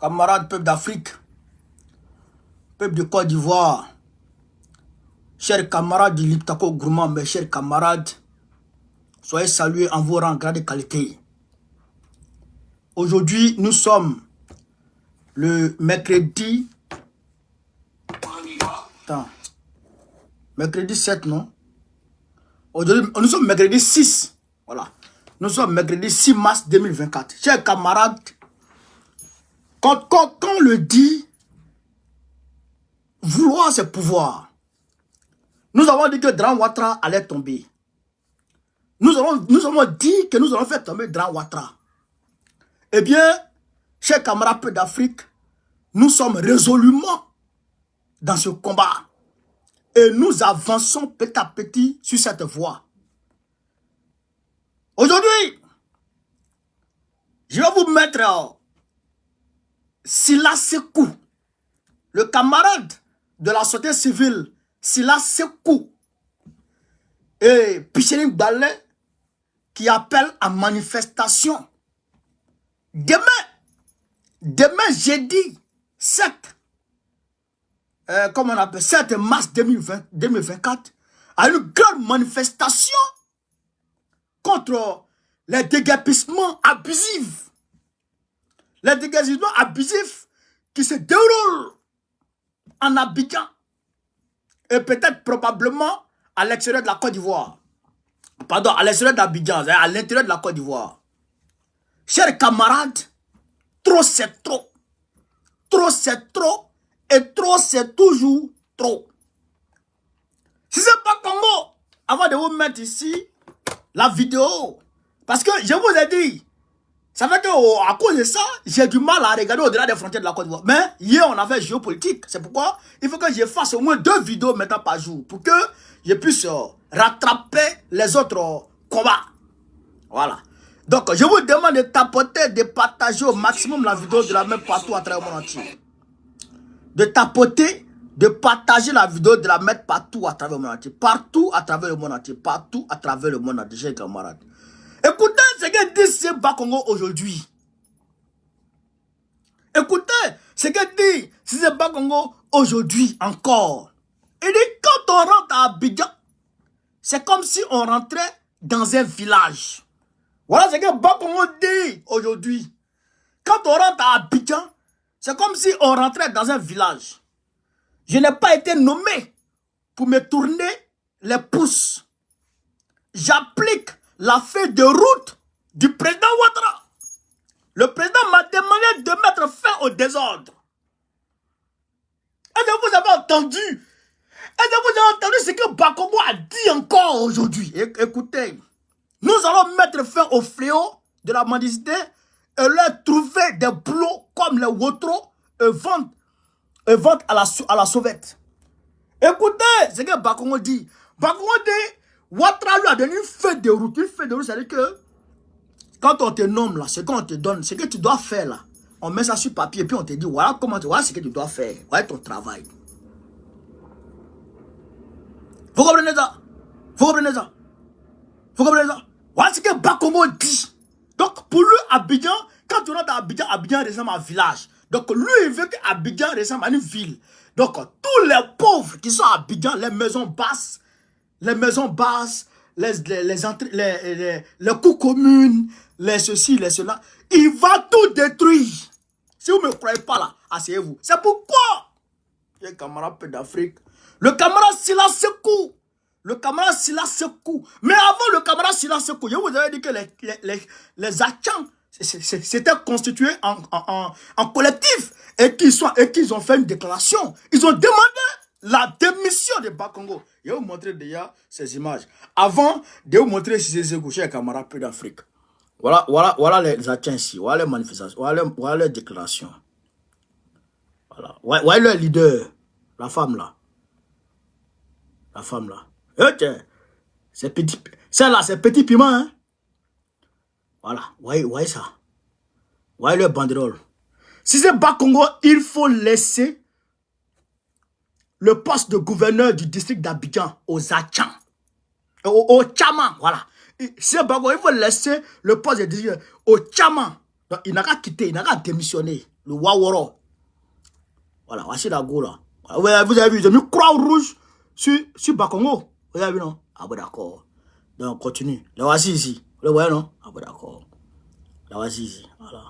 camarades peuple d'Afrique, peuple de Côte d'Ivoire, chers camarades du Liptako Gourmand, mes chers camarades, soyez salués en vos rangs grade qualité. Aujourd'hui, nous sommes le mercredi... Attends. Mercredi 7, non? Aujourd'hui, nous sommes mercredi 6. Voilà. Nous sommes mercredi 6 mars 2024. Chers camarades, quand on le dit, vouloir c'est pouvoir. Nous avons dit que Dran Ouattara allait tomber. Nous avons dit que nous allons faire tomber Dran Ouattara. Eh bien, chers camarades peu d'Afrique, nous sommes résolument dans ce combat. Et nous avançons petit à petit sur cette voie. Aujourd'hui, je vais vous mettre Sila Sekou, le camarade de la société civile, Sila Sekou, et Picheline Ballet, qui appelle à manifestation. Demain jeudi 7, comment on appelle, 7 mars 2024, à une grande manifestation contre les déguerpissements abusifs. Les déguerpissements abusifs qui se déroulent en Abidjan et peut-être probablement à l'extérieur de la Côte d'Ivoire. Pardon, à l'extérieur d'Abidjan, à l'intérieur de la Côte d'Ivoire. Chers camarades, trop c'est trop. Trop c'est trop. Et trop c'est toujours trop. Si c'est pas Congo, avant de vous mettre ici la vidéo, parce que je vous ai dit, ça fait que à cause de ça, j'ai du mal à regarder au-delà des frontières de la Côte d'Ivoire. Mais hier, on a fait géopolitique. C'est pourquoi il faut que je fasse au moins 2 vidéos maintenant par jour pour que je puisse rattraper les autres combats. Voilà. Donc, je vous demande de tapoter, de partager au maximum la vidéo, de la mettre partout à travers le monde entier. De tapoter, de partager la vidéo, de la mettre partout à travers le monde entier. Partout à travers le monde entier. Partout à travers le monde entier, chers camarades. Écoutez ce que dit ce Bakongo aujourd'hui. Écoutez ce que dit ce Bakongo aujourd'hui encore. Il dit quand on rentre à Abidjan, c'est comme si on rentrait dans un village. Voilà ce que Bakongo dit aujourd'hui. Quand on rentre à Abidjan, c'est comme si on rentrait dans un village. Je n'ai pas été nommé pour me tourner les pouces. J'applique la feuille de route du président Ouattara. Le président m'a demandé de mettre fin au désordre. Est-ce que vous avez entendu? Est-ce que vous avez entendu ce que Bakongo a dit encore aujourd'hui? Écoutez, nous allons mettre fin au fléau de la mendicité et leur trouver des boulots comme les Wotro et vendre à la sauvette. Écoutez ce que Bakongo dit. Bakongo dit, Ouattara lui a donné une feuille de route. Une feuille de route, c'est-à-dire que quand on te nomme là, ce qu'on te donne, ce que tu dois faire là, on met ça sur papier et puis on te dit, voilà voilà ce que tu dois faire. Voilà ton travail. Vous comprenez ça? Vous comprenez ça? Vous comprenez ça? Voilà ce que Bakongo dit. Donc pour lui, Abidjan, quand tu rentres à Abidjan, Abidjan ressemble à un village. Donc lui, il veut que Abidjan ressemble à une ville. Donc tous les pauvres qui sont à Abidjan, les maisons basses, les cours communes, les ceci, les cela, il va tout détruire. Si vous ne me croyez pas là, asseyez-vous. C'est pourquoi, les camarades peu d'Afrique, le camarade Sila Sekou, mais avant le camarade Sila Sekou, je vous avais dit que les Achans s'étaient constitués en collectif et qu'ils ont fait une déclaration. Ils ont demandé la démission de Bakongo. Je vais vous montrer déjà ces images. Avant de vous montrer ces chers camarades peu d'Afrique. Voilà les Achans ici. Voilà les manifestations. Voilà les déclarations. Voilà le leader. La femme là. Ok. C'est petit. Celle-là, c'est petit piment. Hein? Voilà. Voyez ça. Voyez le banderole. Si c'est Bakongo, il faut laisser le poste de gouverneur du district d'Abidjan aux Achans. Au Tchaman, voilà. Si c'est Bakongo, il faut laisser le poste de district au Tchaman. Donc, il n'a qu'à quitter, il n'a qu'à démissionner. le Waworo. Voilà, voici la go là. Vous avez vu, j'ai mis croix rouge sur Bakongo. Vous avez vu, non? Ah bon, d'accord. Donc, continue. Là, voici ici. Vous le voyez, non? Ah bon, d'accord. Là, voici ici. Voilà.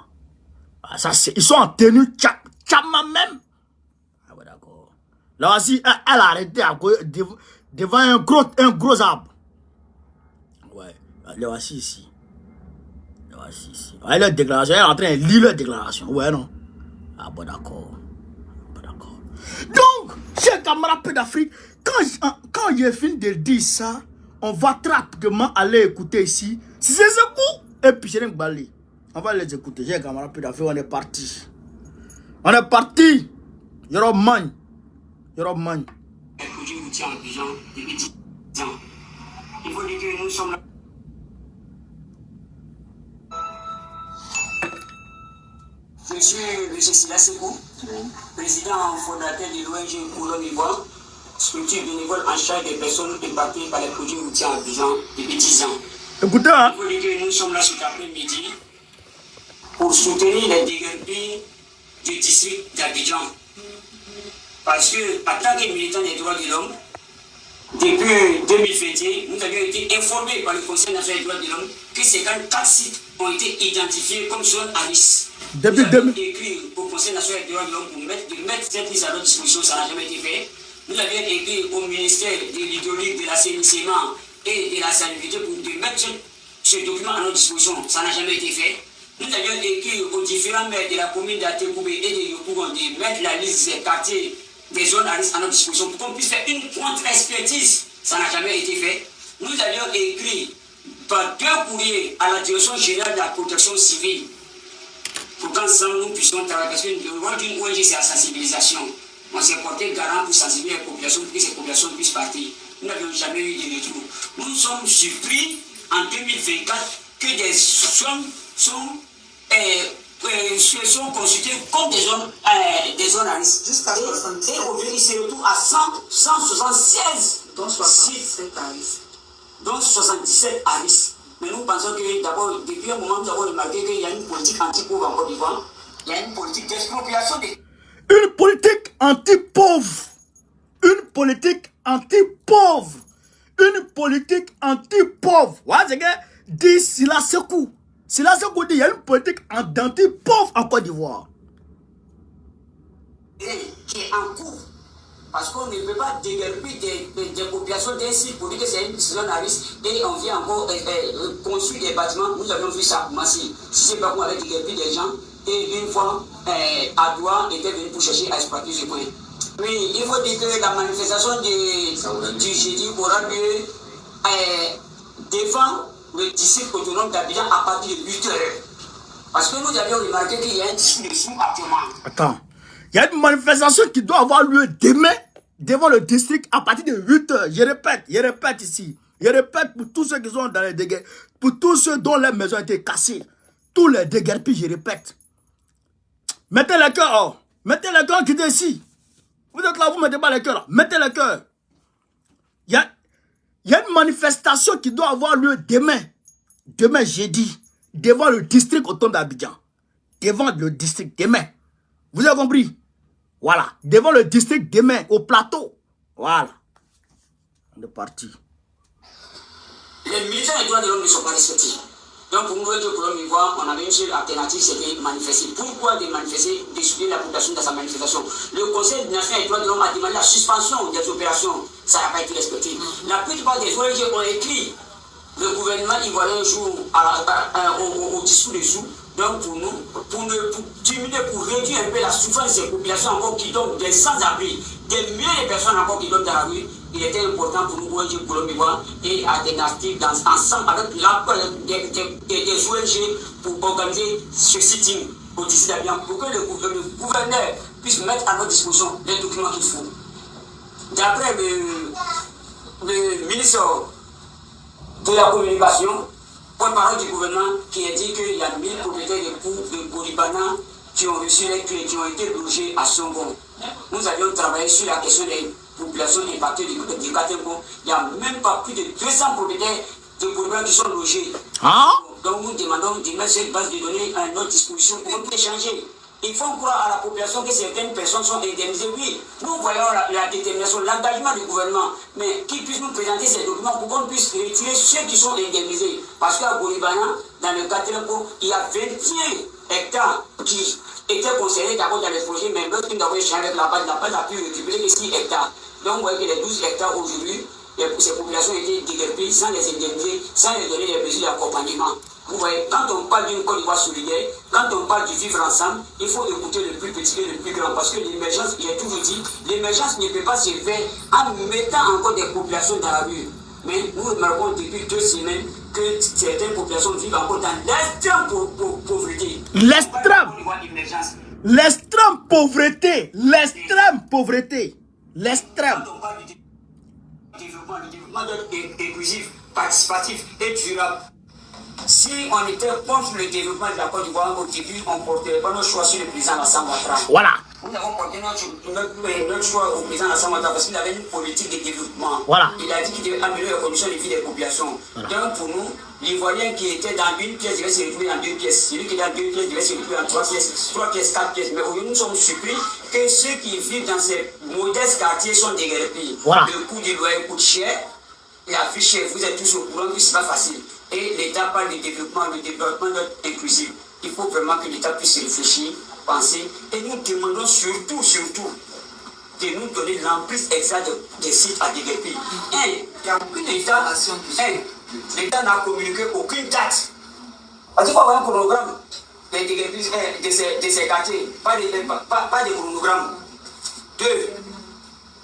Ah, ça, ils sont en tenue tchama même. Ah bon, d'accord. Là, voici, elle a arrêté devant un gros arbre. Ouais. Là, voici ici. Là, voici ici. Ouais, leur déclaration. Elle est en train de lire leur déclaration. Ouais, non? Ah bon, d'accord. Donc, chers camarades peu d'Afrique, quand j'ai fini de dire ça, on va très rapidement aller écouter ici. Si c'est ce coup, et puis j'ai Bali. On va les écouter. Chers camarades peu d'Afrique, on est parti. On est parti. Yorob Man. Yorob Man. Il faut dire que nous sommes là. Je suis M. Sila Sekou, président fondateur de l'ONG Coulomb Ivoire, structure bénévole en charge des personnes impactées par les produits routiers en Abidjan depuis 10 ans. Écoutez, hein? Il faut dire que nous sommes là cet après-midi pour soutenir les déguerpis du district d'Abidjan. Parce que, en tant que militant des droits de l'homme, depuis 2021, nous avions été informés par le Conseil national des droits de l'homme que 54 sites ont été identifiés comme zone à risque. Nous avons écrit au Conseil national des droits de l'homme pour mettre cette liste à notre disposition, ça n'a jamais été fait. Nous avions écrit au ministère de l'hydraulique, de l'assainissement et de la salubrité pour mettre ce document à notre disposition, ça n'a jamais été fait. Nous avions écrit aux différents maires de la commune d'Atekoubé et de Yopougon de mettre la liste des quartiers des zones à risque à notre disposition pour qu'on puisse faire une contre-expertise. Ça n'a jamais été fait. Nous avions écrit par 2 courriers à la Direction générale de la protection civile pour qu'ensemble nous puissions travailler. Parce que le rôle d'une ONG, c'est la sensibilisation. On s'est porté garant pour sensibiliser les populations, pour que ces populations puissent partir. Nous n'avions jamais eu de retour. Nous sommes surpris en 2024 que des sommes sont constituées comme des zones à risque. Jusqu'à 77. Et aujourd'hui, c'est le retour à 176 dont 67 à risque. Donc 77 à risque. Mais nous pensons que d'abord, depuis un moment, nous avons remarqué qu'il y a une politique anti-pauvre en Côte d'Ivoire. Il y a une politique d'expropriation des... Une politique anti-pauvre. Une politique anti-pauvre. Une politique anti-pauvre. Voilà ce que dit Sila Sekou. Sila Sekou dit qu'il y a une politique anti-pauvre en Côte d'Ivoire. Qui est en cours. Parce qu'on ne peut pas déguerpir des populations d'un site pour dire que c'est une zone à risque et on vient encore construire des bâtiments. Nous avions vu ça massif. Si c'est pas qu'on avait déguerpi des gens et une fois Adoua était venu pour chercher à exploiter ce coin. Oui, il faut dire que la manifestation du jeudi aura lieu devant le district autonome d'Abidjan à partir de 8 heures. Parce que nous avions remarqué qu'il y a un discours de sous actuellement. Attends. Il y a une manifestation qui doit avoir lieu demain devant le district à partir de 8 heures. Je répète ici. Je répète pour tous ceux qui sont dans les dégâts, pour tous ceux dont les maisons ont été cassées. Tous les déguerpis, je répète. Mettez le cœur. Mettez le cœur qui est ici. Vous êtes là, vous ne mettez pas le cœur. Mettez le cœur. Il y a une manifestation qui doit avoir lieu demain jeudi, devant le district autonome d'Abidjan. Devant le district, demain. Vous avez compris? Voilà. Devant le district demain, au plateau. Voilà. On est parti. Les militants des droits de l'homme ne sont pas respectés. Donc pour nous, le Coulomb Ivoire, on avait une seule alternative, c'était manifester. Pourquoi de manifester, d'exclure la population dans sa manifestation? Le Conseil national des droits de l'homme a demandé la suspension des opérations. Ça n'a pas été respecté. La plupart des ONG ont écrit le gouvernement ivoirien joue au discours des sous. Donc pour nous, pour diminuer, pour réduire un peu la souffrance des populations encore qui dorment, des sans-abri, des milliers de personnes encore qui dorment dans la rue, il était important pour nous, ONG Coulomb Ivoire, et alternatives ensemble avec des ONG pour organiser ce sitting au district d'Abidjan, pour que le gouverneur puisse mettre à notre disposition les documents qu'il faut. D'après le ministre de la communication, porte-parole du gouvernement qui a dit qu'il y a 1000 propriétaires de Bouribana qui ont reçu les clés, qui ont été logés à Songo. Nous avions travaillé sur la question des populations impactées du Katengo. Il n'y a même pas plus de 200 propriétaires de Bouribana qui sont logés. Ah? Donc nous demandons de mettre cette base de données à notre disposition pour échanger. ils font croire à la population que certaines personnes sont indemnisées. Oui, nous voyons la détermination, l'engagement du gouvernement, mais qu'ils puissent nous présenter ces documents pour qu'on puisse retirer ceux qui sont indemnisés. Parce qu'à Gouribana, dans le cas il y a 21 hectares qui étaient concernés d'abord dans les projets, mais l'autre, nous avons échangé avec la base n'a pu récupérer que 6 hectares. Donc, vous voyez que les 12 hectares aujourd'hui, ces populations étaient déguerpies sans les indemniser, sans les donner des mesures d'accompagnement. Vous voyez, quand on parle d'une Côte d'Ivoire solidaire, quand on parle du vivre ensemble, il faut écouter le plus petit et le plus grand. Parce que l'émergence, j'ai toujours dit, l'émergence ne peut pas se faire en mettant encore des populations dans la rue. Mais nous remarquons depuis 2 semaines que certaines populations vivent encore dans l'extrême pauvreté. L'extrême pauvreté. L'extrême pauvreté. L'extrême. Quand on parle du développement, le développement doit être inclusif, participatif et durable. Si on était contre le développement de la Côte d'Ivoire au début, on ne porterait pas nos choix sur le président Alassane Ouattara. Voilà. Nous avons porté notre choix au président Alassane Ouattara parce qu'il avait une politique de développement. Voilà. Il a dit qu'il devait améliorer les conditions de vie des populations. Voilà. Donc pour nous, l'Ivoirien qui était dans une pièce devait se retrouver dans 2 pièces. Celui qui était dans 2 pièces devait se retrouver dans 3 pièces, 3 pièces, 4 pièces. Mais aujourd'hui, nous sommes surpris que ceux qui vivent dans ces modestes quartiers sont déguerpis. Voilà. Le coût du loyer coûte cher. Et affiché, vous êtes tous au courant que ce n'est pas facile. Et l'État parle du développement, le développement doit être inclusif. Il faut vraiment que l'État puisse réfléchir, penser. Et nous demandons surtout, de nous donner l'emprise exacte des sites à déguerpir. L'État n'a communiqué aucune date. Parce qu'il faut avoir un chronogramme des déguerpis de ces quartiers, pas de chronogramme. 2.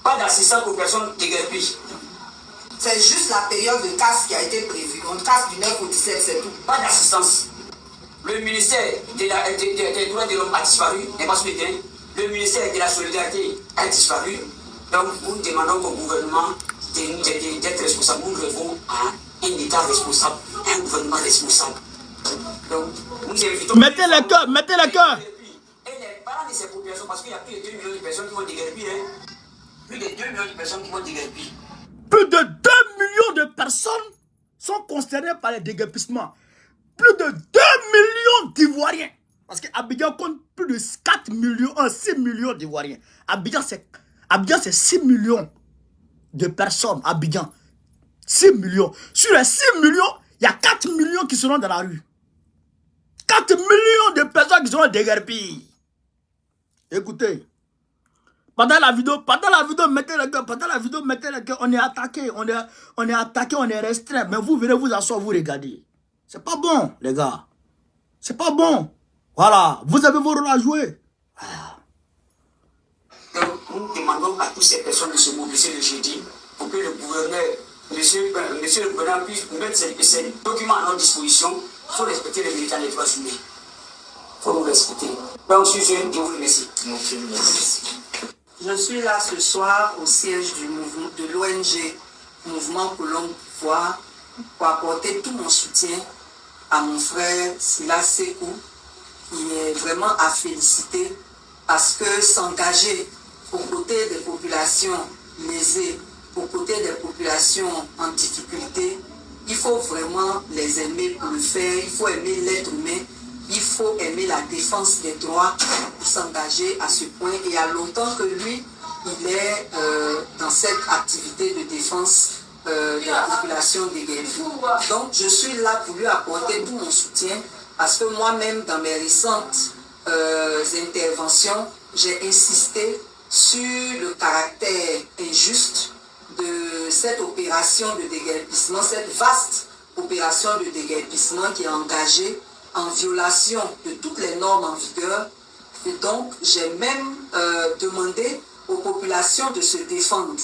Pas d'assistance aux personnes déguerpies. C'est juste la période de casse qui a été prévue. On casse du 9 au 17, c'est tout. Pas d'assistance. Le ministère des droits de l'homme a disparu, n'est pas sur le terrain. Le ministère de la solidarité a disparu. Donc nous demandons au gouvernement d'être responsable. Nous rêvons à un État responsable, un gouvernement responsable. Donc nous invitons... Mettez le cœur, mettez le cœur. Et les parents de ces populations, parce qu'il y a plus de 2 millions de personnes qui vont déguerpir. Plus de 2 millions de personnes qui vont déguerpir. Plus de 2 millions de personnes sont concernées par les déguerpissements. Plus de 2 millions d'Ivoiriens. Parce qu'Abidjan compte plus de 4 millions, 6 millions d'Ivoiriens. Abidjan, c'est 6 millions de personnes. Abidjan, 6 millions. Sur les 6 millions, il y a 4 millions qui seront dans la rue. 4 millions de personnes qui seront déguerpies. Écoutez. Pendant la vidéo, mettez le cœur. Pendant la vidéo, mettez le cœur. On est attaqué, on est attaqué, on est restreint. Mais vous venez vous asseoir, vous regardez. C'est pas bon, les gars. C'est pas bon. Voilà, vous avez vos rôles à jouer. Donc, nous demandons à toutes ces personnes de se mobiliser le jeudi pour que le gouverneur, monsieur le gouverneur puisse mettre ces documents à notre disposition. Il faut respecter les militants des droits humains. Il faut nous respecter. Donc, je vous remercie. Je suis là ce soir au siège de l'ONG Mouvement Colombe Pouvoir pour apporter tout mon soutien à mon frère Silas Sekou, qui est vraiment à féliciter parce que s'engager aux côtés des populations lésées, aux côtés des populations en difficulté, il faut vraiment les aimer pour le faire, il faut aimer l'être humain. Il faut aimer la défense des droits pour s'engager à ce point. Et il y a longtemps que lui, il est dans cette activité de défense de la population déguerpie. Donc, je suis là pour lui apporter tout mon soutien parce que moi-même, dans mes récentes interventions, j'ai insisté sur le caractère injuste de cette opération de déguerpissement, cette vaste opération de déguerpissement qui est engagée en violation de toutes les normes en vigueur. Et donc, j'ai même demandé aux populations de se défendre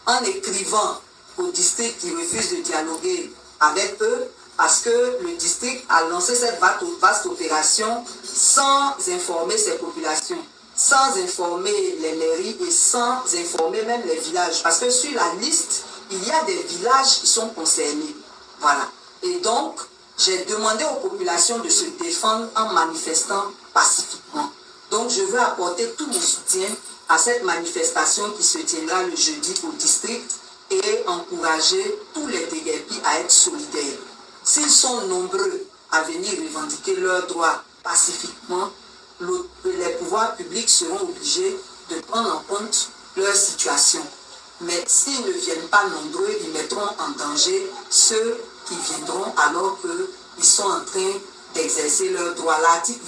en écrivant au district qui refuse de dialoguer avec eux, parce que le district a lancé cette vaste opération sans informer ces populations, sans informer les mairies et sans informer même les villages. Parce que sur la liste, il y a des villages qui sont concernés. Voilà. Et donc, j'ai demandé aux populations de se défendre en manifestant pacifiquement. Donc, je veux apporter tout mon soutien à cette manifestation qui se tiendra le jeudi au district et encourager tous les déguerpis à être solidaires. S'ils sont nombreux à venir revendiquer leurs droits pacifiquement, les pouvoirs publics seront obligés de prendre en compte leur situation. Mais s'ils ne viennent pas nombreux, ils mettront en danger ceux qui viendront alors qu'ils sont en train d'exercer leurs droits. L'article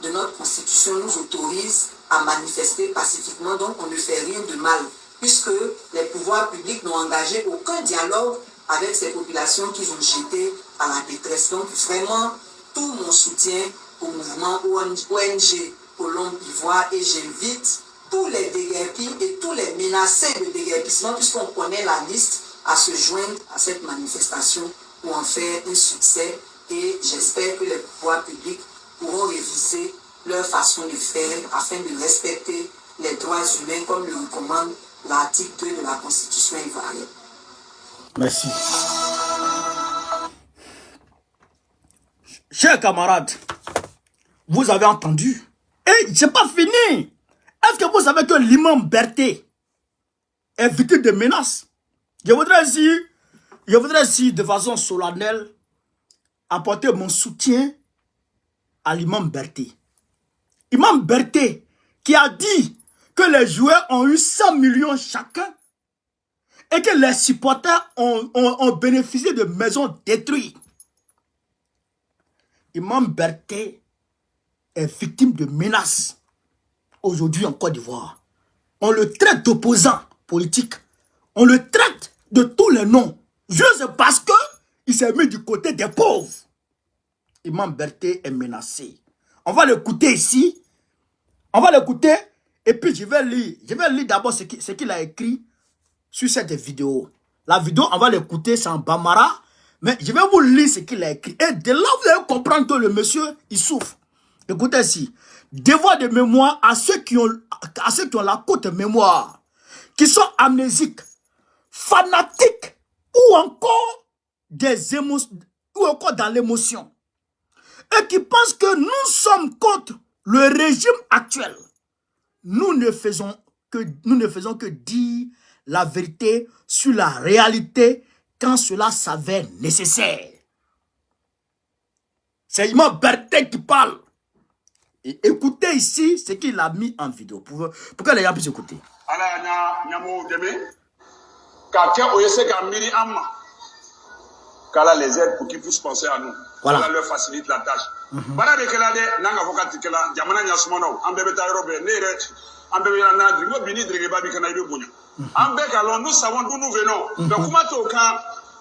20 de notre Constitution nous autorise à manifester pacifiquement, donc on ne fait rien de mal, puisque les pouvoirs publics n'ont engagé aucun dialogue avec ces populations qu'ils ont jetées à la détresse. Donc vraiment, tout mon soutien au mouvement ONG Colombe Ivoire, et j'invite tous les déguerpis et tous les menacés de déguerpissement, puisqu'on connaît la liste, à se joindre à cette manifestation pour en faire un succès, et j'espère que les pouvoirs publics pourront réviser leur façon de faire afin de respecter les droits humains comme le recommande l'article 2 de la Constitution ivoirienne. Merci. Chers camarades, vous avez entendu. Et c'est pas fini. Est-ce que vous savez que l'imam Berté est victime de menaces? Je voudrais ici, de façon solennelle, apporter mon soutien à l'imam Berté. Imam Berté, qui a dit que les joueurs ont eu 100 millions chacun et que les supporters ont bénéficié de maisons détruites. Imam Berté est victime de menaces aujourd'hui en Côte d'Ivoire. On le traite d'opposant politique. On le traite de tous les noms. Juste parce qu'il s'est mis du côté des pauvres. Imam Berté est menacé. On va l'écouter ici. On va l'écouter. Et puis je vais lire d'abord ce qu'il a écrit sur cette vidéo. La vidéo, on va l'écouter, c'est en Bambara. Mais je vais vous lire ce qu'il a écrit. Et de là, vous allez comprendre que le monsieur, il souffre. Écoutez ici. Devoir de mémoire à ceux qui ont la courte mémoire, qui sont amnésiques, fanatiques, ou encore ou encore dans l'émotion, et qui pensent que nous sommes contre le régime actuel. Nous ne faisons que dire la vérité sur la réalité quand cela s'avère nécessaire. C'est Imam Berté qui parle. Et écoutez ici ce qu'il a mis en vidéo pour que les gens puissent écouter. Qu'Allah les aide pour qu'ils puissent penser à nous. Voilà. Allah leur facilite la tâche. Nous savons d'où nous venons. Donc,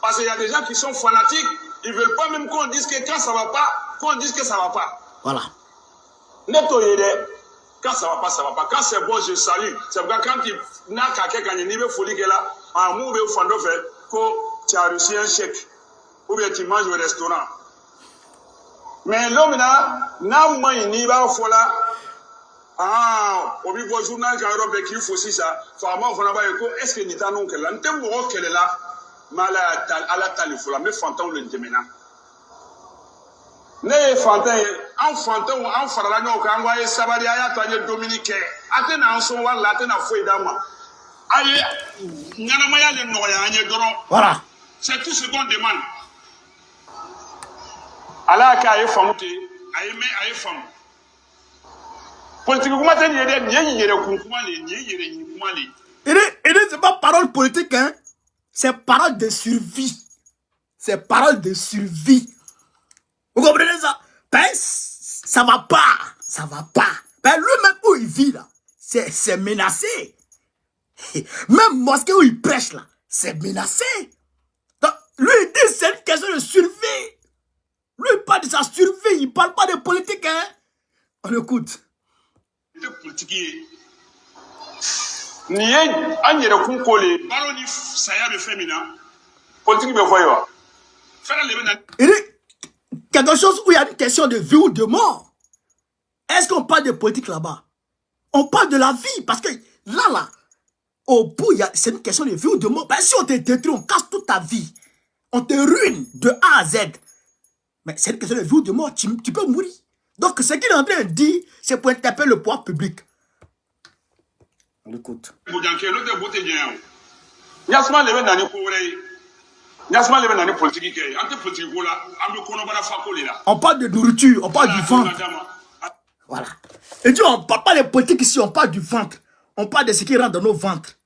parce qu'il y a des gens qui sont fanatiques, ils ne veulent pas même qu'on dise que quand ça ne va pas, qu'on dise que ça ne va pas. Voilà. Quand ça ne va pas, ça ne va pas. Quand c'est bon, je salue. C'est pourquoi quand il n'a qu'à quelqu'un qui n'est folie que là, un mot au fond de fait, que tu as reçu un chèque. Ou bien tu manges au restaurant. Mais l'homme n'a pas ni va au là. Ah, au niveau journal, quand on a vécu, il faut aussi ça. Est-ce que nous avons que là, nous avons que là, mal à la talifola, mais fantan le déménage. Ne fantan, en fantan ou en farano, quand on va sabari à la Dominique, Athéna en son wall, l'Athéna fouille d'ama. Aïe, Nanamaya le Noya, Voilà. c'est tout ce qu'on demande. Allah ka aye famu te aye me aye famu politique kuma te yere ni yere kuma le ni yere ni kuma le Il c'est pas parole politique hein, c'est parole de survie. C'est parole de survie. Vous comprenez ça? Ben ça va pas. Ben lui-même où il vit là, c'est menacé. Même mosquée où il prêche là, c'est menacé. Donc lui il dit c'est une question de survie. Lui, il parle de sa survie, il ne parle pas de politique, hein. On écoute. De politique. Ni un yere kun kole, baloni saya be féminin. Politique be voyo. Il dit quelque chose où il y a une question de vie ou de mort. Est-ce qu'on parle de politique là-bas? On parle de la vie, parce que là, au bout, c'est une question de vie ou de mort. Ben, si on te détruit, on casse toute ta vie. On te ruine de A à Z. Mais c'est une question de vie ou de mort, tu peux mourir. Donc ce qu'il est en train de dire, c'est pour interpeller le pouvoir public. On écoute. On parle de nourriture, on parle du ventre. Voilà. Et dit, on ne parle pas des politiques ici, on parle du ventre. On parle de ce qui rentre dans nos ventres.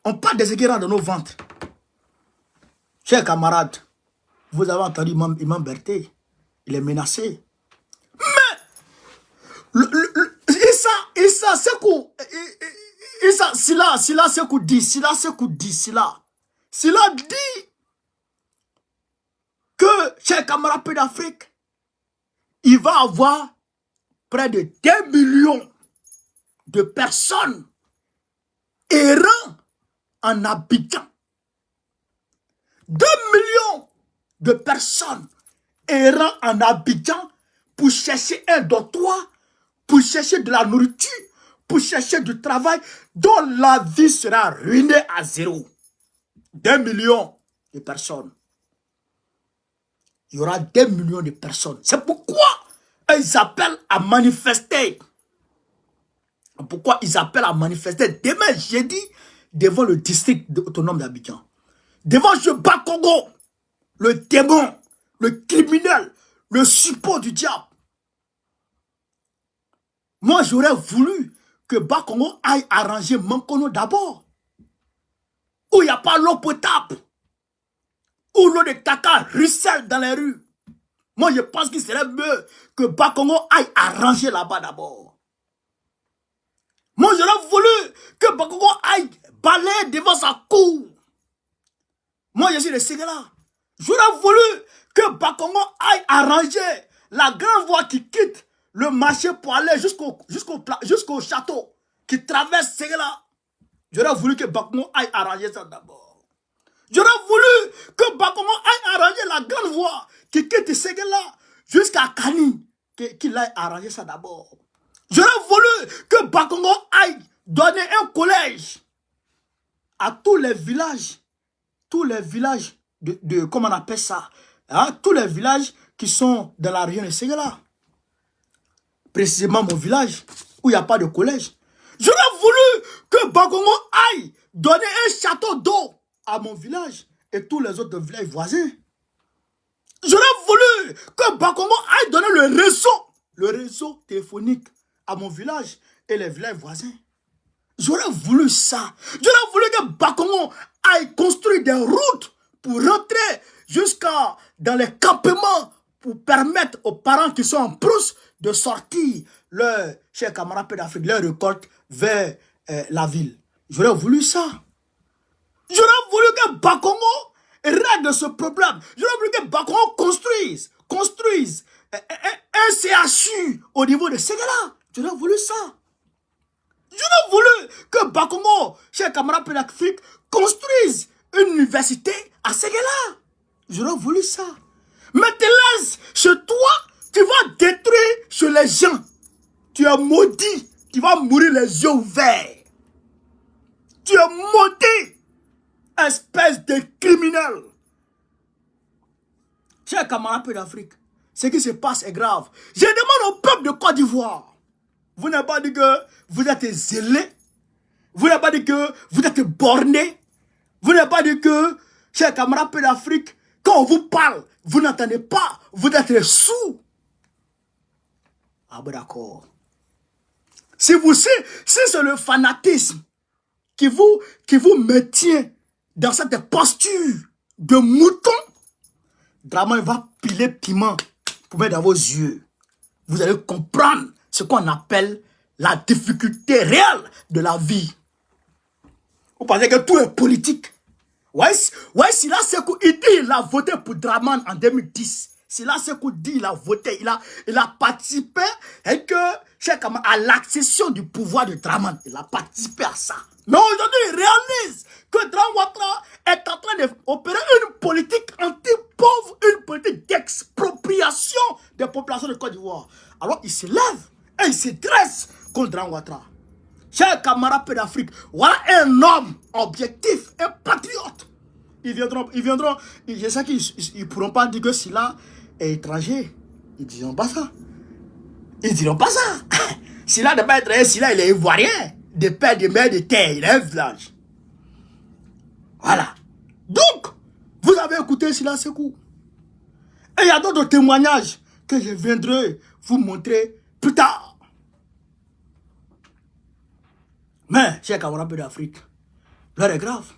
On parle de ce qui rentre dans nos ventres. Chers camarades, vous avez entendu Imam Berté, il est menacé. Mais, Issa Sekou, Sila Sekou dit que, chers camarades pays d'Afrique, il va avoir près de 2 millions de personnes errant en Abidjan. 2 millions de personnes errant en Abidjan pour chercher un dortoir, pour chercher de la nourriture, pour chercher du travail dont la vie sera ruinée à zéro. 2 millions de personnes. Il y aura 2 millions de personnes. C'est pourquoi ils appellent à manifester. Pourquoi ils appellent à manifester demain jeudi devant le district autonome d'Abidjan. Devant Jeba Congo, le démon, le criminel, le suppôt du diable. Moi, j'aurais voulu que Bakongo aille arranger Mankono d'abord. Où il n'y a pas l'eau potable. Où l'eau de caca ruisselle dans les rues. Moi, je pense qu'il serait mieux que Bakongo aille arranger là-bas d'abord. Moi, j'aurais voulu que Bakongo aille balayer devant sa cour. Moi, je suis de Ségala. J'aurais voulu que Bakongo aille arranger la grande voie qui quitte le marché pour aller jusqu'au château qui traverse Ségala. J'aurais voulu que Bakongo aille arranger ça d'abord. J'aurais voulu que Bakongo aille arranger la grande voie qui quitte Ségala jusqu'à Kani, qu'il aille arranger ça d'abord. J'aurais voulu que Bakongo aille donner un collège à tous les villages de comment on appelle ça, hein, tous les villages qui sont dans la région de Ségala. Précisément mon village, où il n'y a pas de collège. J'aurais voulu que Bakongo aille donner un château d'eau à mon village et tous les autres villages voisins. J'aurais voulu que Bakongo aille donner le réseau téléphonique à mon village et les villages voisins. J'aurais voulu ça. J'aurais voulu que Bakongo aille construire des routes pour rentrer jusqu'à dans les campements pour permettre aux parents qui sont en brousse de sortir leur, chers camarades d'Afrique, leur récolte vers la ville. J'aurais voulu ça. J'aurais voulu que Bakongo règle ce problème. J'aurais voulu que Bakongo construise un CHU au niveau de Ségala. J'aurais voulu ça. J'aurais voulu que Bakongo, chers camarades d'Afrique, construise une université à Ségala. J'aurais voulu ça. Mais te laisse chez toi, tu vas détruire chez les gens. Tu es maudit. Tu vas mourir les yeux ouverts. Tu es maudit. Espèce de criminel. Chers camarades d'Afrique, ce qui se passe est grave. Je demande au peuple de Côte d'Ivoire. Vous n'avez pas dit que vous êtes zélés. Vous n'avez pas dit que vous êtes bornés. Vous n'avez pas dit que, chers camarades d'Afrique, quand on vous parle, vous n'entendez pas. Vous êtes sourds. Ah ben d'accord. Si c'est le fanatisme qui vous maintient dans cette posture de mouton, Dramane va piler piment pour mettre dans vos yeux. Vous allez comprendre ce qu'on appelle la difficulté réelle de la vie. Vous pensez que tout est politique. Ouais, Sila Sekou, il a voté pour Dramane en 2010. Sila Sekou dit il a voté, il a participé et que, à l'accession du pouvoir de Dramane. Il a participé à ça. Mais aujourd'hui, il réalise que Dramane Ouattara est en train d'opérer une politique anti-pauvre, une politique d'expropriation des populations de Côte d'Ivoire. Alors il se lève et il se dresse contre Dramane Ouattara. Chers camarades d'Afrique, voilà un homme objectif, un patriote. Ils viendront, je sais qu'ils ne pourront pas dire que Sila est étranger. Ils ne diront pas ça. Ils ne diront pas ça. Sila n'est pas étranger, Sila il est ivoirien. De père, de mère, de terre, il a un village. Voilà. Donc, vous avez écouté Sila Sekou. Et il y a d'autres témoignages que je viendrai vous montrer plus tard. Mais, chers camarades d'Afrique, l'heure est grave.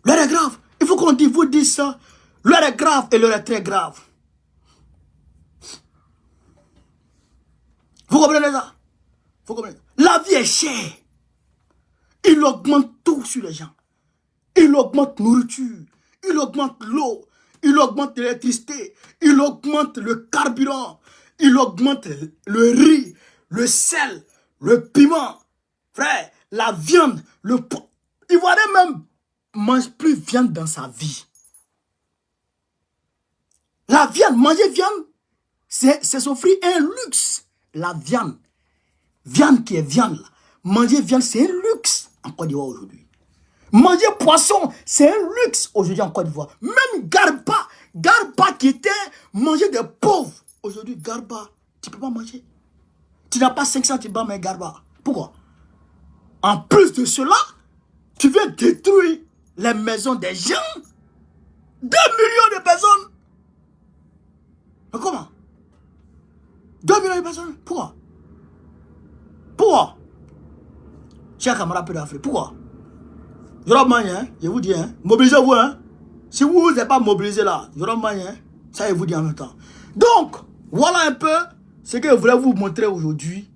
L'heure est grave. Il faut qu'on vous dise ça. L'heure est grave et l'heure est très grave. Vous comprenez ça? Vous comprenez? La vie est chère. Il augmente tout sur les gens. Il augmente la nourriture. Il augmente l'eau. Il augmente l'électricité. Il augmente le carburant. Il augmente le riz, le sel, le piment. Frère, la viande, le poisson. Ivoirien même mange plus viande dans sa vie. La viande, manger viande, c'est s'offrir un luxe. La viande qui est viande, là. Manger viande, c'est un luxe en Côte d'Ivoire aujourd'hui. Manger poisson, c'est un luxe aujourd'hui en Côte d'Ivoire. Même Garba qui était manger des pauvres. Aujourd'hui, Garba, tu ne peux pas manger. Tu n'as pas 500, tu vas manger Garba. Pourquoi? En plus de cela, tu veux détruire les maisons des gens. 2 millions de personnes. Mais comment? 2 millions de personnes. Pourquoi? Pourquoi? Chers camarades d'Afrique, pourquoi? Je vous dis, hein, mobilisez-vous, hein. Si vous n'êtes pas mobilisé là, je hein, ça je vous dis en même temps. Donc, voilà un peu ce que je voulais vous montrer aujourd'hui,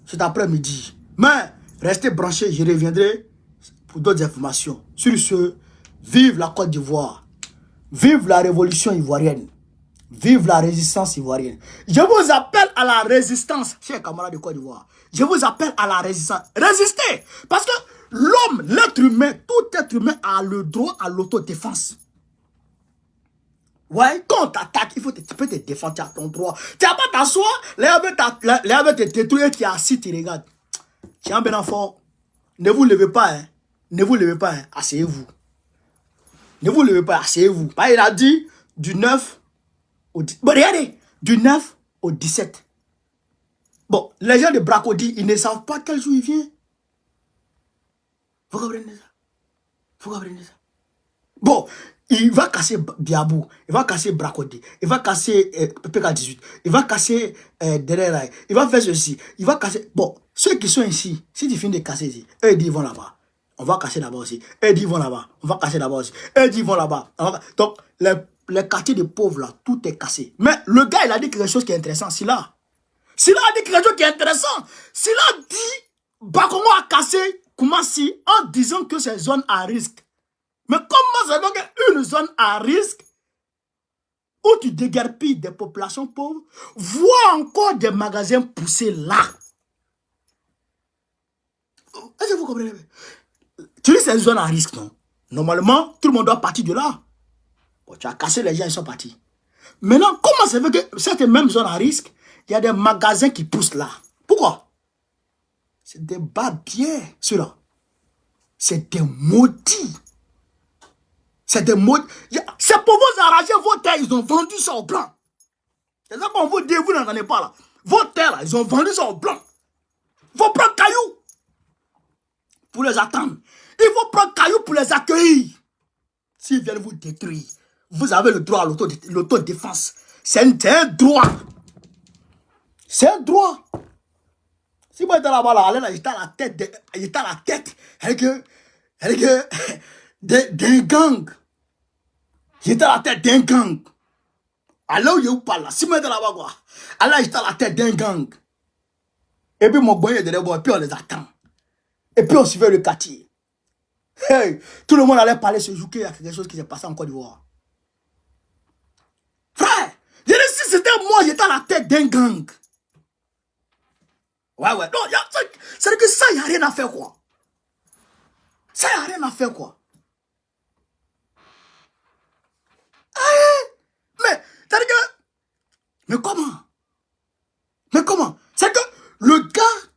cet après-midi. Mais, restez branchés, je reviendrai pour d'autres informations. Sur ce, vive la Côte d'Ivoire, vive la révolution ivoirienne, vive la résistance ivoirienne. Je vous appelle à la résistance, chers camarades de Côte d'Ivoire. Je vous appelle à la résistance. Résistez! Parce que l'homme, l'être humain, tout être humain a le droit à l'autodéfense. Ouais, quand on t'attaque, tu peux te défendre, tu as ton droit. Tu n'as pas t'asseoir, les gens veulent te détruire, tu es assis, tu regardes. Tiens, ben enfant, ne vous levez pas, hein. Ne vous levez pas, hein. Asseyez-vous. Ne vous levez pas, asseyez-vous. Il a dit du 9 au 10. Bon, regardez, du 9 au 17. Bon, les gens de Bracodi, ils ne savent pas quel jour il vient. Vous comprenez ça? Vous comprenez ça? Bon, il va casser Biabou, il va casser Bracodi, il va casser PK18, il va casser Dereraï, il va faire ceci, il va casser... Bon, ceux qui sont ici, si tu finis de casser ici, eux ils vont là-bas. On va casser là-bas aussi. Eux ils vont là-bas. On va casser là-bas aussi. Eux ils vont là-bas. Donc, les quartiers de pauvres là, tout est cassé. Mais le gars, il a dit quelque chose qui est intéressant. Sila a dit quelque chose qui est intéressant. Sila dit, Bakongo a cassé Koumassi en disant que c'est zone à risque. Mais comment ça donc une zone à risque où tu déguerpilles des populations pauvres, vois encore des magasins poussés là. Est-ce que vous comprenez? Tu dis c'est une zone à risque, non? Normalement, tout le monde doit partir de là. Bon, tu as cassé les gens, ils sont partis. Maintenant, comment ça fait que cette même zone à risque, il y a des magasins qui poussent là? Pourquoi? C'est des barbiers, ceux-là. C'est des maudits. C'est des maudits. C'est pour vous arracher vos terres, ils ont vendu ça au blanc. C'est ça qu'on vous dit, vous n'en avez pas là. Vos terres là, ils ont vendu ça au blanc. Il faut prendre cailloux pour les attendre. Il faut prendre cailloux pour les accueillir. S'ils viennent vous détruire, vous avez le droit à l'autodéfense. C'est un droit. C'est un droit. Si moi j'étais là-bas, là, j'étais à la tête, d'un gang. J'étais à la tête d'un gang. Alors, il y a où pas là. Si moi j'étais là-bas, quoi. Alors, j'étais à la tête d'un gang. Et puis, mon boy est derrière, et puis on les attend. Et puis, on suivait le quartier. Hey, tout le monde allait parler ce jour qu'il y a quelque chose qui s'est passé en Côte d'Ivoire. Frère, je dis, si c'était moi, j'étais à la tête d'un gang. Ouais. Non, c'est que ça, il n'y a rien à faire, quoi. Ça, il n'y a rien à faire, quoi. Mais, c'est-à-dire que... Mais comment? C'est que le gars,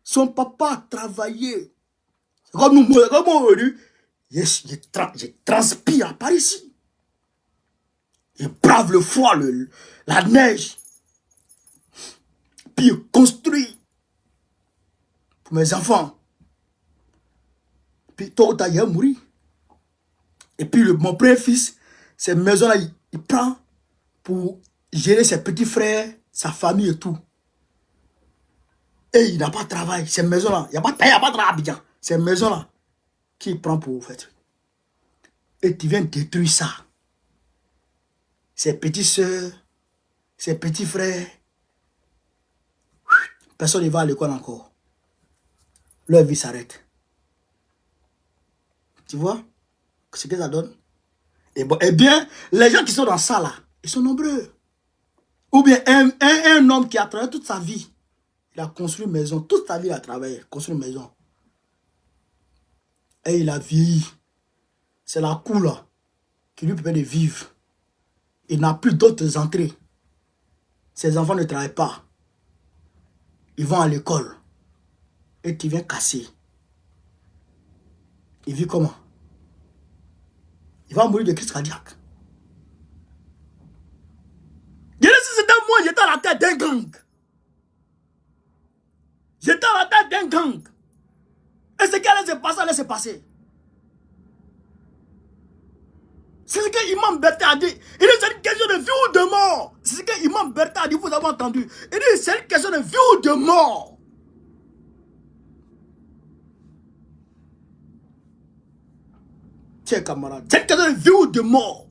son papa a travaillé. Comme nous, je transpire par ici. Je brave le froid, la neige. Puis je construis pour mes enfants. Puis tôt ou tard, il a mouru. Et puis mon premier fils, cette maison-là, il prend pour gérer ses petits frères, sa famille et tout. Et il n'a pas de travail. Ces maisons-là, il n'y a pas de travail à Abidjan. Ces maisons-là, qui prend pour vous faire? Et tu viens détruire ça. Ses petites soeurs, ses petits frères. Personne ne va à l'école encore. Leur vie s'arrête. Tu vois ce que ça donne? Et bon, eh bien, les gens qui sont dans ça là, ils sont nombreux. Ou bien un homme qui a travaillé toute sa vie. Il a construit une maison. Toute sa vie, il a travaillé, construit une maison. Et il a vieilli. C'est la cour là qui lui permet de vivre. Il n'a plus d'autres entrées. Ses enfants ne travaillent pas. Ils vont à l'école. Et tu viens casser. Il vit comment? Il va mourir de crise cardiaque. C'était moi, j'étais à la tête d'un gang. J'étais à la tête d'un gang. Et ce qui allait se passer. C'est ce que Imam Bertha a dit. Il dit c'est une question de vie ou de mort. C'est ce que Imam Bertha a dit, vous avez entendu. Il dit c'est une question de vie ou de mort. Tiens camarade, c'est une question de vie ou de mort.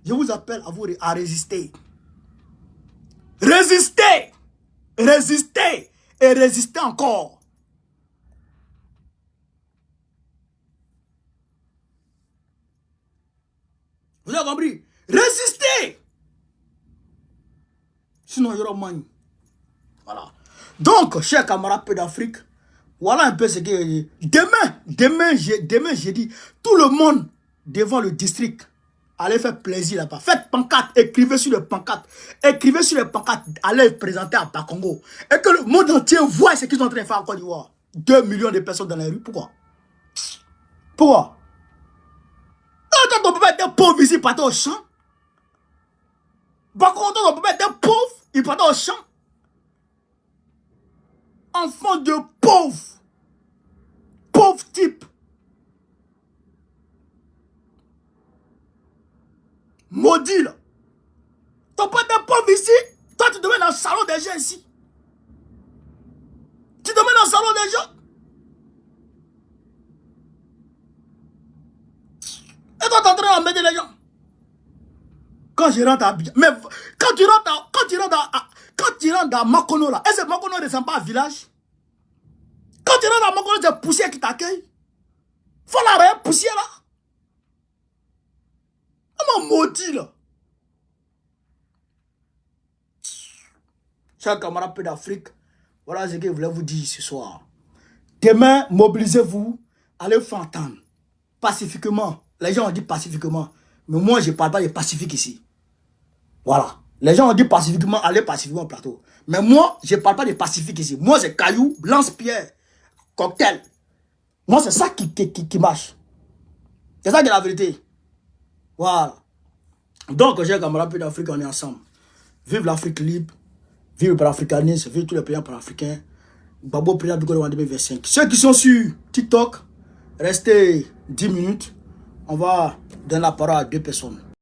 Je vous appelle à résister. Résister. Résister. Et résister encore. Vous avez compris? Résister. Sinon, il y aura moins. Voilà. Donc, chers camarades peu d'Afrique, voilà un peu ce que... Demain, jeudi, tout le monde devant le district, allez faire plaisir là-bas. Faites pancarte, écrivez sur les pancartes. Écrivez sur les pancartes, allez présenter à Bakongo. Et que le monde entier voit ce qu'ils sont en train de faire en Côte d'Ivoire. 2 millions de personnes dans les rues. Pourquoi? Pourquoi? Quand on peut pas être pauvre ici, il partait au champ. Par contre, on peut pas être pauvre, il partait au champ. Enfant de pauvre. Pauvre type. Maudit là. Tu peux être pauvre ici. Toi, tu te mets dans le salon des gens ici. Tu te mets dans le salon des gens. Et toi, tu es en train d'emmerder les gens. Quand je rentre à Abidjan, mais quand tu rentres dans Makono là, est-ce que Makono ne ressemble pas à un village? Quand tu rentres dans Makono, c'est poussière qui t'accueille. Faut la réelle poussière là. On m'a maudit là. Chers camarades peu d'Afrique, voilà ce que je voulais vous dire ce soir. Demain, mobilisez-vous, allez vous faire entendre. Pacifiquement. Les gens ont dit pacifiquement. Mais moi, je ne parle pas de pacifique ici. Voilà. Les gens ont dit pacifiquement, allez pacifiquement au plateau. Mais moi, je ne parle pas de pacifique ici. Moi, c'est caillou, lance-pierre, cocktail. Moi, c'est ça qui marche. C'est ça qui est la vérité. Voilà. Donc, chers camarades d'Afrique, on est ensemble. Vive l'Afrique libre. Vive le panafricanisme. Vive tous les pays panafricains. Babo, président du Gouvernement 2025. Ceux qui sont sur TikTok, restez 10 minutes. On va donner la parole à 2 personnes.